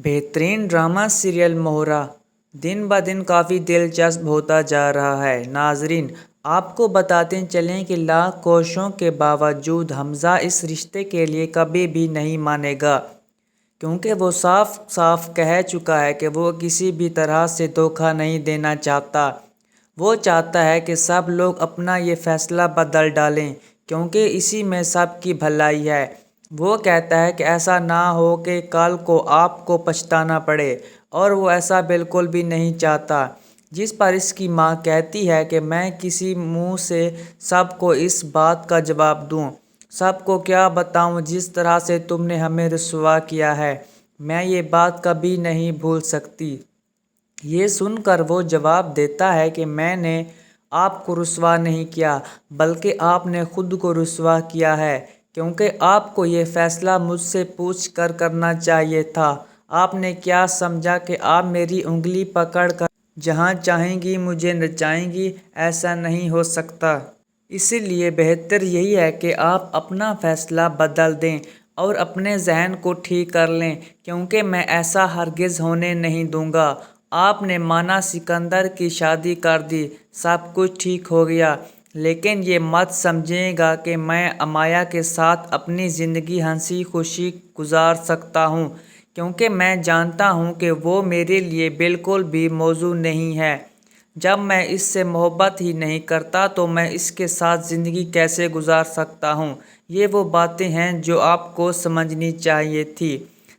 बेहतरीन drama serial मोहरा दिन ब दिन काफ़ी दिलचस्प होता जा रहा है। नाजरीन, आपको बताते चलें कि लाख कोशिशों के बावजूद हमज़ा इस रिश्ते के लिए कभी भी नहीं मानेगा, क्योंकि वो साफ साफ कह चुका है कि वो किसी भी तरह से धोखा नहीं देना चाहता। वो चाहता है कि सब लोग अपना ये फ़ैसला बदल डालें, क्योंकि इसी में सब की भलाई है। वो कहता है कि ऐसा ना हो कि कल को आपको पछताना पड़े, और वो ऐसा बिल्कुल भी नहीं चाहता। जिस पर इसकी माँ कहती है कि मैं किसी मुंह से सबको इस बात का जवाब दूँ, सबको क्या बताऊँ जिस तरह से तुमने हमें रुसवा किया है, मैं ये बात कभी नहीं भूल सकती। ये सुनकर वो जवाब देता है कि मैंने आपको रुसवा नहीं किया, बल्कि आपने खुद को रुसवा किया है, क्योंकि आपको ये फ़ैसला मुझसे पूछ कर करना चाहिए था। आपने क्या समझा कि आप मेरी उंगली पकड़ कर जहाँ चाहेंगी मुझे नचाएंगी? ऐसा नहीं हो सकता। इसीलिए बेहतर यही है कि आप अपना फ़ैसला बदल दें और अपने जहन को ठीक कर लें, क्योंकि मैं ऐसा हरगिज़ होने नहीं दूंगा। आपने माना सिकंदर की शादी कर दी, सब कुछ ठीक हो गया, लेकिन ये मत समझिएगा कि मैं अमाया के साथ अपनी ज़िंदगी हंसी खुशी गुजार सकता हूँ, क्योंकि मैं जानता हूँ कि वो मेरे लिए बिल्कुल भी मौजू नहीं है। जब मैं इससे मोहब्बत ही नहीं करता तो मैं इसके साथ ज़िंदगी कैसे गुजार सकता हूँ? ये वो बातें हैं जो आपको समझनी चाहिए थी।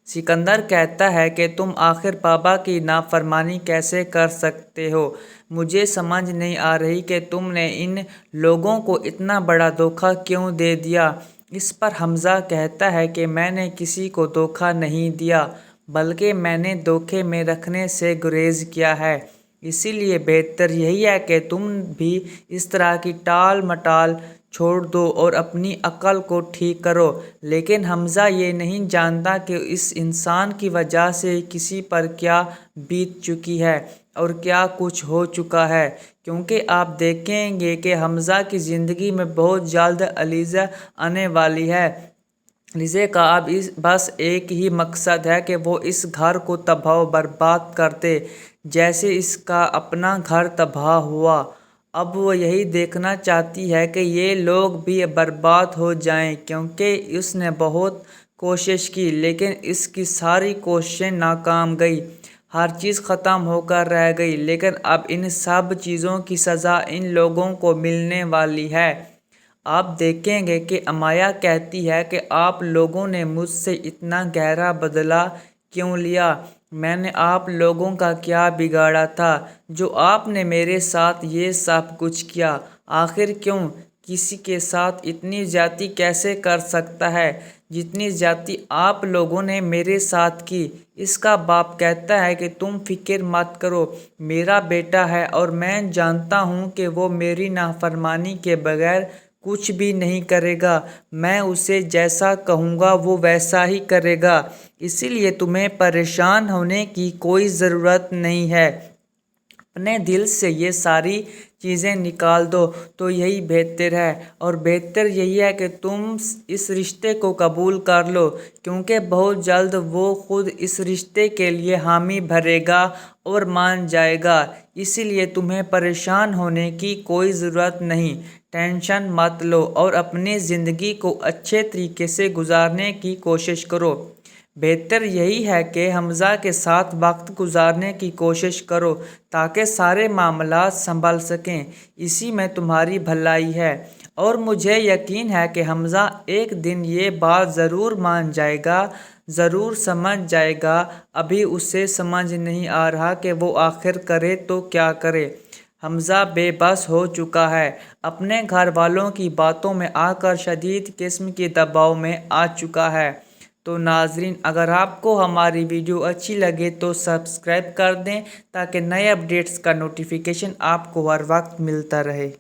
सिकंदर कहता है कि तुम आखिर बाबा की नाफरमानी कैसे कर सकते हो? मुझे समझ नहीं आ रही कि तुमने इन लोगों को इतना बड़ा धोखा क्यों दे दिया। इस पर हमज़ा कहता है कि मैंने किसी को धोखा नहीं दिया, बल्कि मैंने धोखे में रखने से गुरेज किया है। इसीलिए बेहतर यही है कि तुम भी इस तरह की टाल मटाल छोड़ दो और अपनी अक्ल को ठीक करो। लेकिन हमज़ा ये नहीं जानता कि इस इंसान की वजह से किसी पर क्या बीत चुकी है और क्या कुछ हो चुका है, क्योंकि आप देखेंगे कि हमज़ा की ज़िंदगी में बहुत जल्द अलीज़ा आने वाली है। लिज़े का अब बस एक ही मकसद है कि वो इस घर को तबाह बर्बाद कर दे, जैसे इसका अपना घर तबाह हुआ। अब वो यही देखना चाहती है कि ये लोग भी बर्बाद हो जाएं, क्योंकि उसने बहुत कोशिश की, लेकिन इसकी सारी कोशिशें नाकाम गई। हर चीज़ ख़त्म होकर रह गई, लेकिन अब इन सब चीज़ों की सज़ा इन लोगों को मिलने वाली है। आप देखेंगे कि अमाया कहती है कि आप लोगों ने मुझसे इतना गहरा बदला क्यों लिया? मैंने आप लोगों का क्या बिगाड़ा था जो आपने मेरे साथ ये सब कुछ किया? आखिर क्यों? किसी के साथ इतनी ज्यादती कैसे कर सकता है जितनी ज्यादती आप लोगों ने मेरे साथ की? इसका बाप कहता है कि तुम फिक्र मत करो, मेरा बेटा है और मैं जानता हूँ कि वो मेरी नाफरमानी के बगैर कुछ भी नहीं करेगा। मैं उसे जैसा कहूँगा वो वैसा ही करेगा, इसीलिए तुम्हें परेशान होने की कोई ज़रूरत नहीं है। अपने दिल से ये सारी चीज़ें निकाल दो तो यही बेहतर है, और बेहतर यही है कि तुम इस रिश्ते को कबूल कर लो, क्योंकि बहुत जल्द वो खुद इस रिश्ते के लिए हामी भरेगा और मान जाएगा। इसीलिए तुम्हें परेशान होने की कोई ज़रूरत नहीं। टेंशन मत लो और अपनी ज़िंदगी को अच्छे तरीके से गुजारने की कोशिश करो। बेहतर यही है कि हमज़ा के साथ वक्त गुजारने की कोशिश करो, ताकि सारे मामलात संभल सकें। इसी में तुम्हारी भलाई है, और मुझे यकीन है कि हमज़ा एक दिन ये बात ज़रूर मान जाएगा, ज़रूर समझ जाएगा। अभी उसे समझ नहीं आ रहा कि वो आखिर करे तो क्या करे। हमज़ा बेबस हो चुका है, अपने घर वालों की बातों में आकर शदीद किस्म के दबाव में आ चुका है। तो नाजरीन, अगर आपको हमारी वीडियो अच्छी लगे तो सब्सक्राइब कर दें, ताकि नए अपडेट्स का नोटिफिकेशन आपको हर वक्त मिलता रहे।